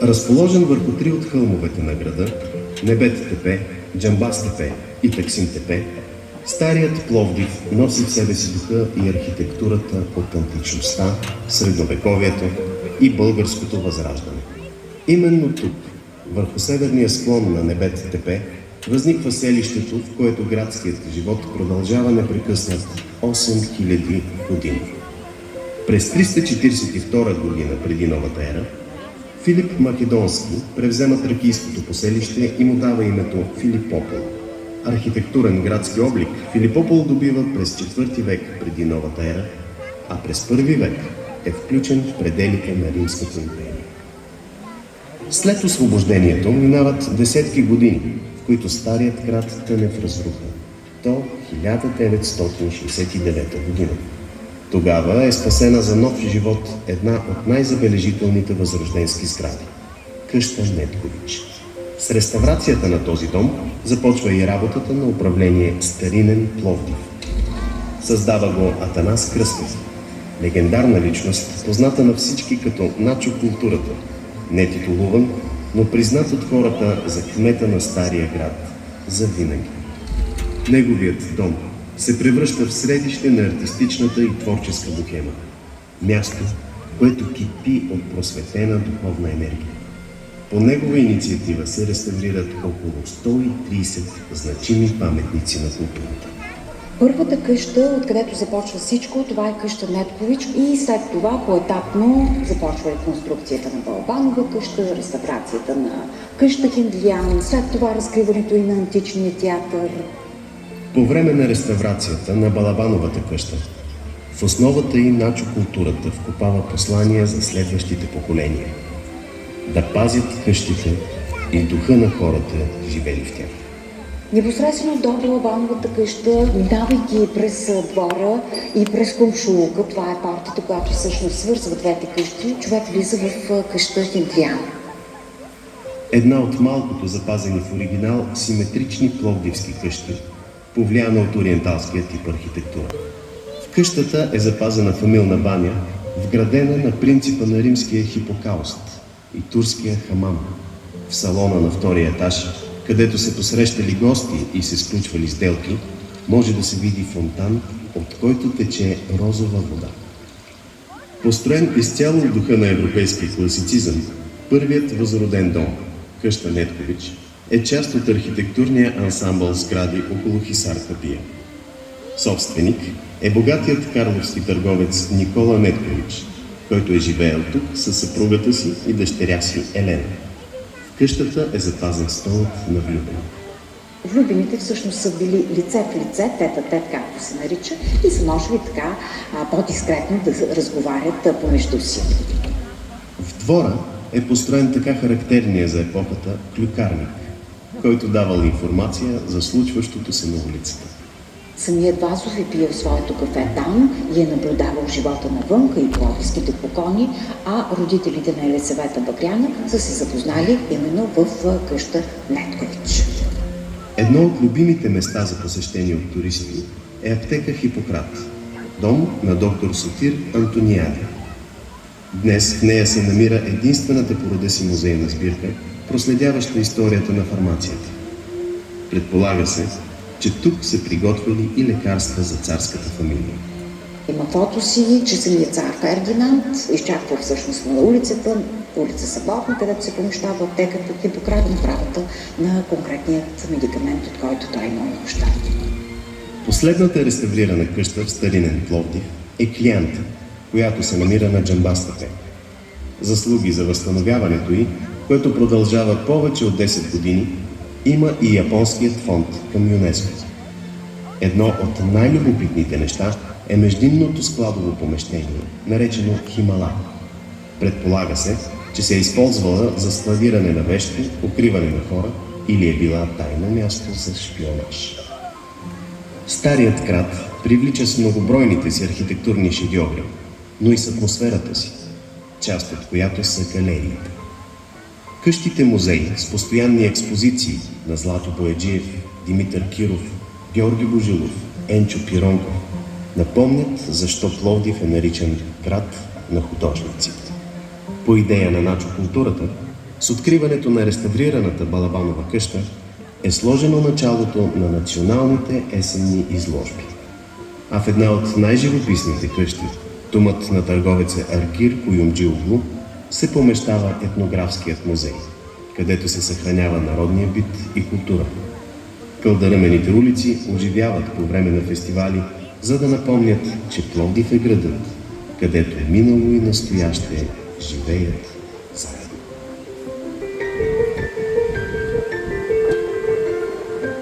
Разположен върху три от хълмовете на града – Небет тепе, Джамбаз тепе и Таксим тепе, старият Пловдив носи в себе си духа и архитектурата от античността, средновековието и българското възраждане. Именно тук, върху северния склон на Небет тепе, възниква селището, в което градският живот продължава непрекъснат 8000 години. През 342 година преди новата ера, Филип Македонски превзема тракийското поселище и му дава името Филипопол. Архитектурен градски облик Филипопол добива през 4 век преди новата ера, а през 1 век е включен в пределите на Римската империя. След освобождението минават десетки години, в които старият град тъне в разруха, до 1969 година. Тогава е спасена за нов живот една от най-забележителните възрожденски сгради – къща Недкович. С реставрацията на този дом започва и работата на управление Старинен Пловдив. Създава го Атанас Кръстев, легендарна личност, позната на всички като Начо културата, не титулуван, но признат от хората за кмета на стария град завинаги. Неговият дом се превръща в средище на артистичната и творческа бухема. Място, което кипи от просветена духовна енергия. По негова инициатива се реставрират около 130 значими паметници на културата. Първата къща, откъдето започва всичко, това е къща Недкович и след това поетапно започва реконструкцията на Балабанова къща, реставрацията на къща Хиндлиян, след това разкриването и на античния театър. По време на реставрацията на Балабановата къща, в основата й Начо културата вкопава послания за следващите поколения. Да пазят къщите и духа на хората, живели в тях. Непосредствено до Балабановата къща, минавайки през двора и през Комшулука, това е партията, която всъщност свързва двете къщи, човек влиза в къща Хиндлиян. Една от малкото запазени в оригинал симетрични пловдивски къщи, повлияна от ориенталския тип архитектура. В къщата е запазена фамилна баня, вградена на принципа на римския хипокауст и турския хамам. В салона на втория етаж, където се посрещали гости и се сключвали сделки, може да се види фонтан, от който тече розова вода. Построен изцяло в духа на европейския класицизъм, първият възроден дом, къща Недкович, е част от архитектурния ансамбъл сгради около Хисар Капия. Собственик е богатият карловски търговец Никола Недкович, който е живеел тук със съпругата си и дъщеря си Елена. В къщата е запазен столът на влюбени. Влюбените всъщност са били лице в лице, тет-а-тет, както се нарича, и са можели така по-дискретно да разговарят помежду си. В двора е построен така характерния за епохата клюкарник, който давал информация за случващото се на улицата. Самият Вазов е пиел своето кафе там и е наблюдавал живота навънка и пловдивските покони, а родителите на Елисавета Багряна са се запознали именно в къща Недкович. Едно от любимите места за посещение от туристи е аптека Хипократ, дом на доктор Сотир Антониади. Днес в нея се намира единствената по рода си музейна сбирка, проследяваща историята на фармацията. Предполага се, че тук са приготвили и лекарства за царската фамилия. Има фото си, че самият цар Фердинанд изчаква всъщност на улица Съботна, където се помещава аптеката Хипократ на правата на конкретният медикамент, от който той има нужда. Последната реставрирана къща в старинен Пловдив е Клианта, която се намира на Джамбаз тепе. Заслуги за възстановяването й, което продължава повече от 10 години, има и японският фонд към ЮНЕСКО. Едно от най-любопитните неща е междинното складово помещение, наречено Химала. Предполага се, че се е използвала за складиране на вещи, укриване на хора или е била тайно място за шпионаж. Старият град привлича с многобройните си архитектурни шедьоври, но и с атмосферата си, част от която са галериите. Къщите музеи с постоянни експозиции на Злато Бояджиев, Димитър Киров, Георги Божилов, Енчо Пиронков напомнят защо Пловдив е наричан град на художниците. По идея на Начо културата, С откриването на реставрираната Балабанова къща е сложено началото на националните есенни изложби. А в една от най-живописните къщи, домът на търговеца Аргир Куюмджилоглу, се помещава етнографският музей, където се съхранява народния бит и култура. Кълдъръмените улици оживяват по време на фестивали, за да напомнят, че Пловдив е градът, където минало и настояще живеят